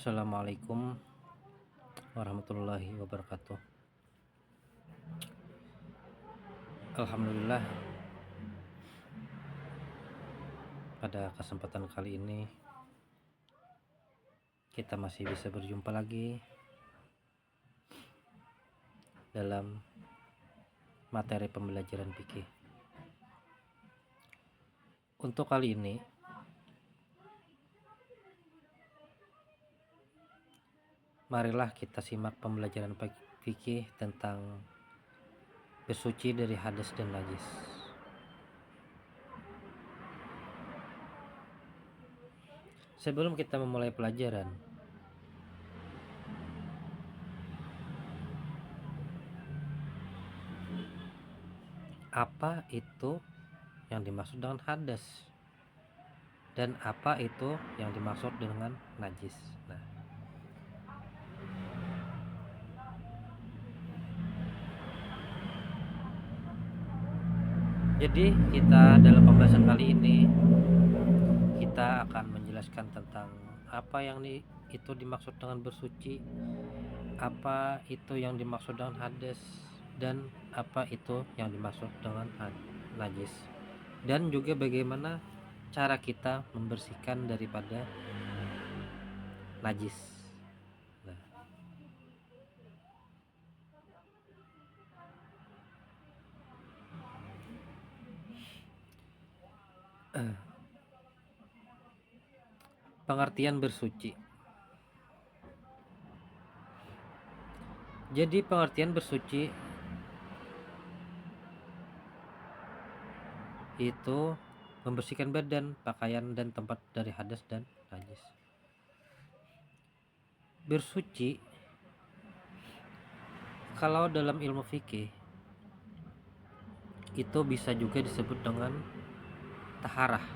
Assalamualaikum warahmatullahi wabarakatuh. Alhamdulillah, pada kesempatan kali ini kita masih bisa berjumpa lagi dalam materi pembelajaran fikih. Untuk kali ini marilah kita simak pembelajaran fikih tentang bersuci dari hadas dan najis. Sebelum kita memulai pelajaran, apa itu yang dimaksud dengan hadas dan apa itu yang dimaksud dengan najis? Jadi kita dalam pembahasan kali ini kita akan menjelaskan tentang apa yang itu dimaksud dengan bersuci, apa itu yang dimaksud dengan hadas, dan apa itu yang dimaksud dengan najis, dan juga bagaimana cara kita membersihkan daripada najis. Pengertian bersuci. Jadi pengertian bersuci itu membersihkan badan, pakaian, dan tempat dari hadas dan najis. Bersuci kalau dalam ilmu fikih itu bisa juga disebut dengan taharah.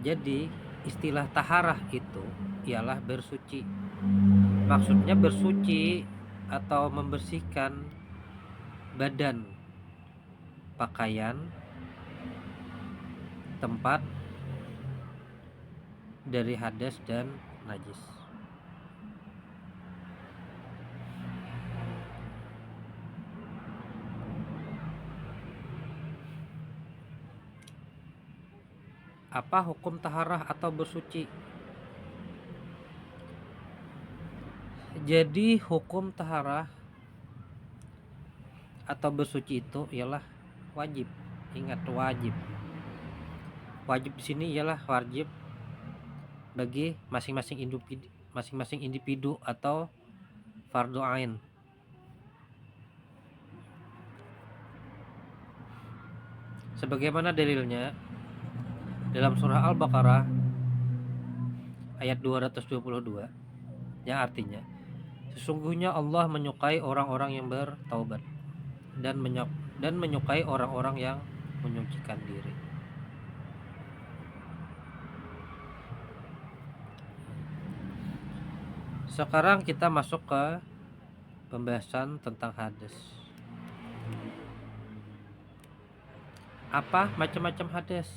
Jadi istilah taharah itu ialah bersuci. Maksudnya bersuci atau membersihkan badan, pakaian, tempat dari hadas dan najis. Apa hukum taharah atau bersuci? Jadi hukum taharah atau bersuci itu ialah wajib. Ingat, wajib. Wajib di sini ialah wajib bagi masing-masing individu atau fardhu ain. Sebagaimana dalilnya dalam surah Al-Baqarah ayat 222 yang artinya, sesungguhnya Allah menyukai orang-orang yang bertaubat dan menyukai orang-orang yang menyucikan diri. Sekarang kita masuk ke pembahasan tentang hadas. Apa macam-macam hadas?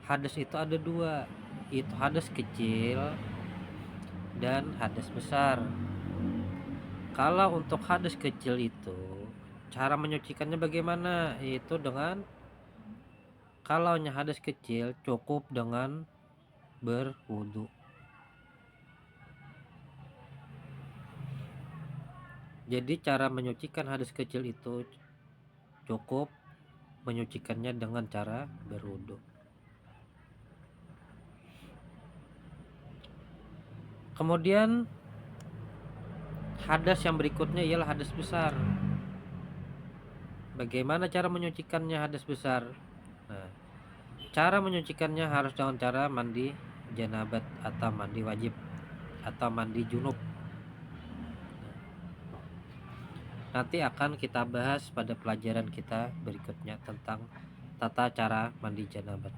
Hadas itu ada dua, itu hadas kecil dan hadas besar. Kalau untuk hadas kecil itu cara menyucikannya bagaimana? Itu dengan, kalau hadas kecil cukup dengan berwudu. Jadi cara menyucikan hadas kecil itu cukup menyucikannya dengan cara berwudu. Kemudian hadas yang berikutnya ialah hadas besar. Bagaimana cara menyucikannya hadas besar? Cara menyucikannya harus dengan cara mandi janabat atau mandi wajib atau mandi junub. Nanti akan kita bahas pada pelajaran kita berikutnya tentang tata cara mandi janabat.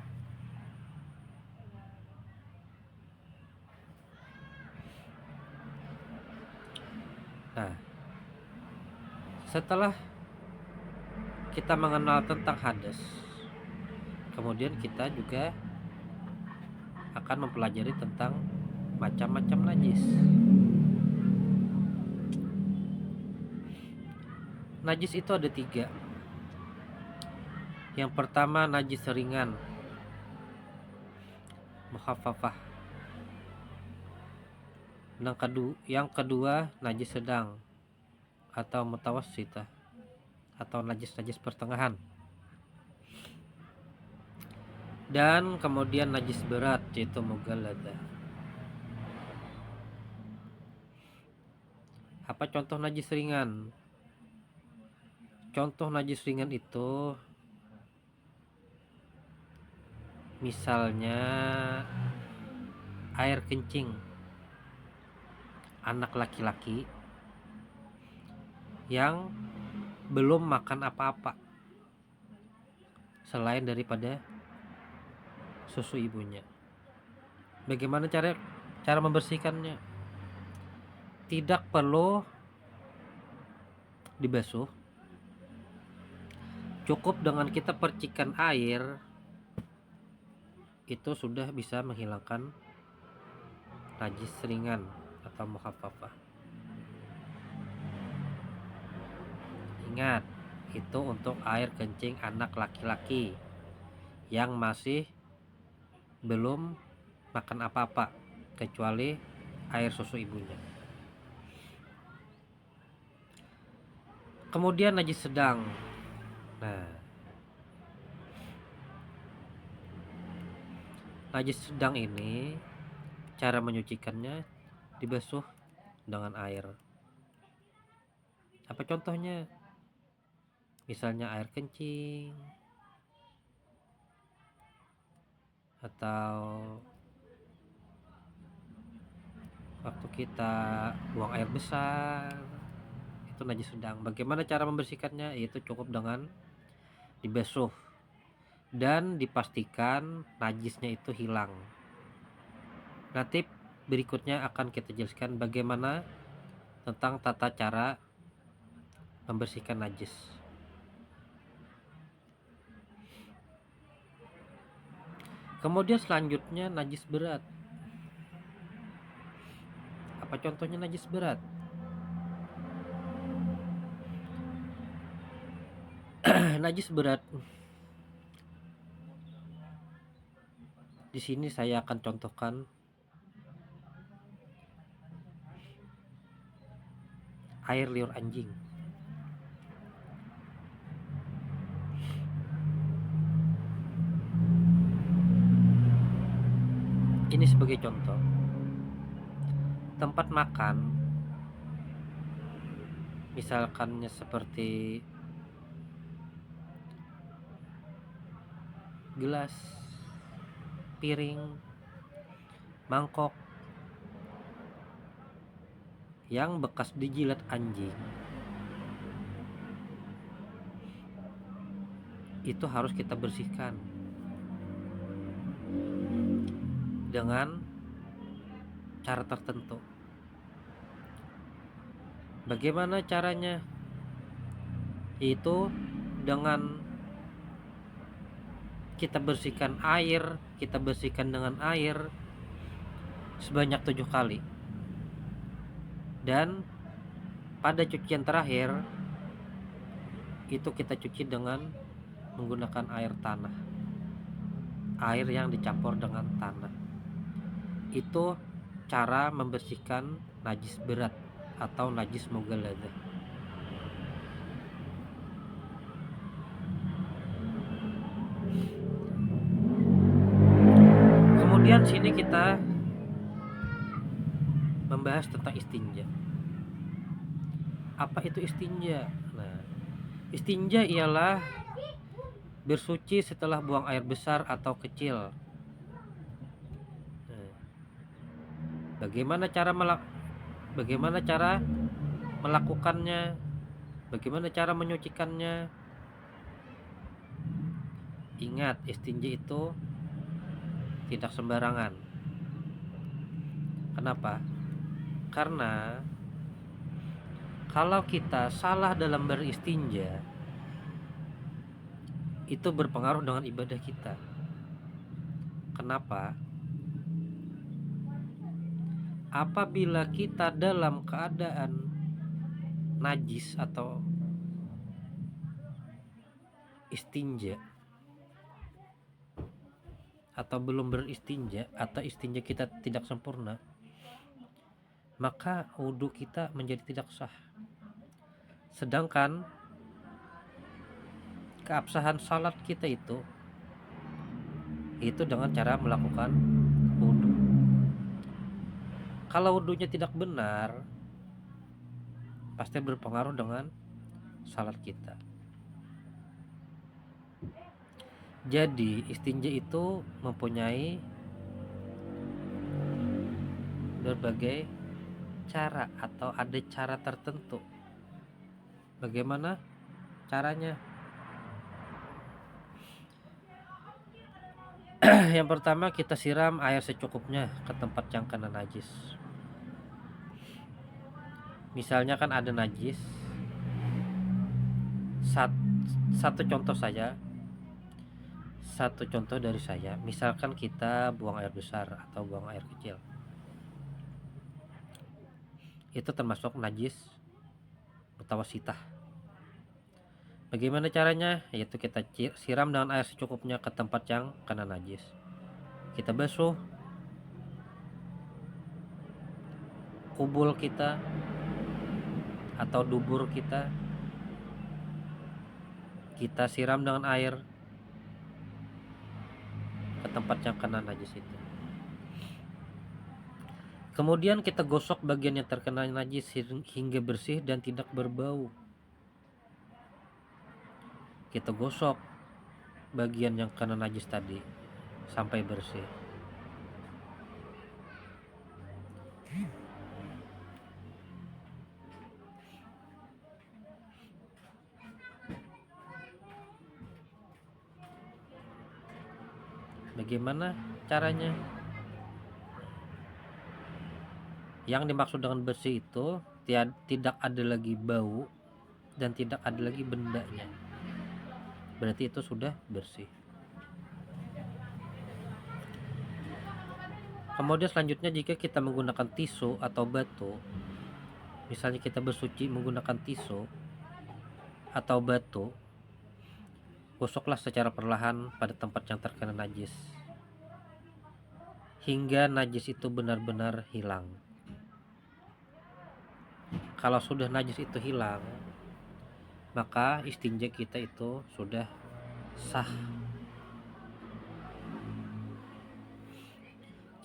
Setelah kita mengenal tentang hadas, kemudian kita juga akan mempelajari tentang bermacam-macam najis. Najis itu ada 3. Yang pertama najis ringan, mukhafafah. Yang kedua najis sedang atau mutawassitah atau najis-najis pertengahan. Dan kemudian najis berat yaitu mughalladah. Apa contoh najis ringan? Contoh najis ringan itu misalnya air kencing anak laki-laki yang belum makan apa-apa selain daripada susu ibunya. Bagaimana cara membersihkannya? Tidak perlu dibasuh, cukup dengan kita percikan air itu sudah bisa menghilangkan najis ringan atau mukhaffafah. Ingat, itu untuk air kencing anak laki-laki yang masih belum makan apa-apa kecuali air susu ibunya. Kemudian najis sedang. Nah, najis sedang ini cara menyucikannya dibasuh dengan air. Apa contohnya? Misalnya air kencing atau waktu kita buang air besar, itu najis sedang. Bagaimana cara membersihkannya? Yaitu cukup dengan dibasuh dan dipastikan najisnya itu hilang. Nanti berikutnya akan kita jelaskan bagaimana tentang tata cara membersihkan najis. Kemudian selanjutnya najis berat. Apa contohnya najis berat? Najis berat. Di sini saya akan contohkan air liur anjing. Ini sebagai contoh. Tempat makan, misalkannya seperti gelas, piring, mangkok yang bekas dijilat anjing, itu harus kita bersihkan dengan cara tertentu. Bagaimana caranya? Itu dengan kita bersihkan dengan air sebanyak 7 kali. Dan pada cucian terakhir itu kita cuci dengan menggunakan air tanah, air yang dicampur dengan tanah. Itu cara membersihkan najis berat atau najis mughalladah. Kemudian sini kita membahas tentang istinja. Apa itu istinja? Nah, istinja ialah bersuci setelah buang air besar atau kecil. Nah, bagaimana cara melakukannya? Bagaimana cara menyucikannya? Ingat, istinja itu tidak sembarangan. Kenapa? Karena kalau kita salah dalam beristinja, itu berpengaruh dengan ibadah kita. Kenapa? apabila kita dalam keadaan najis atau istinja atau belum beristinja atau istinja kita tidak sempurna, maka wudhu kita menjadi tidak sah. Sedangkan keabsahan salat kita itu dengan cara melakukan wudhu. Kalau wudhunya tidak benar, pasti berpengaruh dengan salat kita. Jadi istinja itu mempunyai berbagai cara atau ada cara tertentu. Bagaimana caranya? Yang pertama, kita siram air secukupnya ke tempat yang kena najis. Misalnya kan ada najis, satu contoh dari saya, misalkan kita buang air besar atau buang air kecil, itu termasuk najis mutawasitah. Bagaimana caranya? Yaitu kita siram dengan air secukupnya ke tempat yang kena najis. Kita basuh kubul kita atau dubur kita, kita siram dengan air ke tempat yang kena najis itu. Kemudian kita gosok bagian yang terkena najis hingga bersih dan tidak berbau. Kita gosok bagian yang kena najis tadi sampai bersih. Bagaimana caranya? Yang dimaksud dengan bersih itu tidak ada lagi bau dan tidak ada lagi bendanya. Berarti itu sudah bersih. Kemudian selanjutnya, jika kita menggunakan tisu atau batu, misalnya kita bersuci menggunakan tisu atau batu, gosoklah secara perlahan pada tempat yang terkena najis hingga najis itu benar-benar hilang. Kalau sudah najis itu hilang, maka istinja kita itu sudah sah.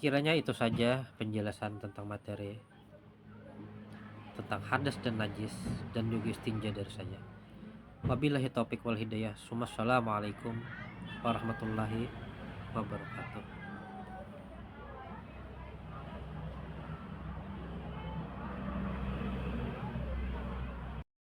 Kiranya itu saja penjelasan tentang materi tentang hadas dan najis dan juga istinja dari saya. Wabillahi taufiq wal hidayah. Assalamualaikum warahmatullahi wabarakatuh.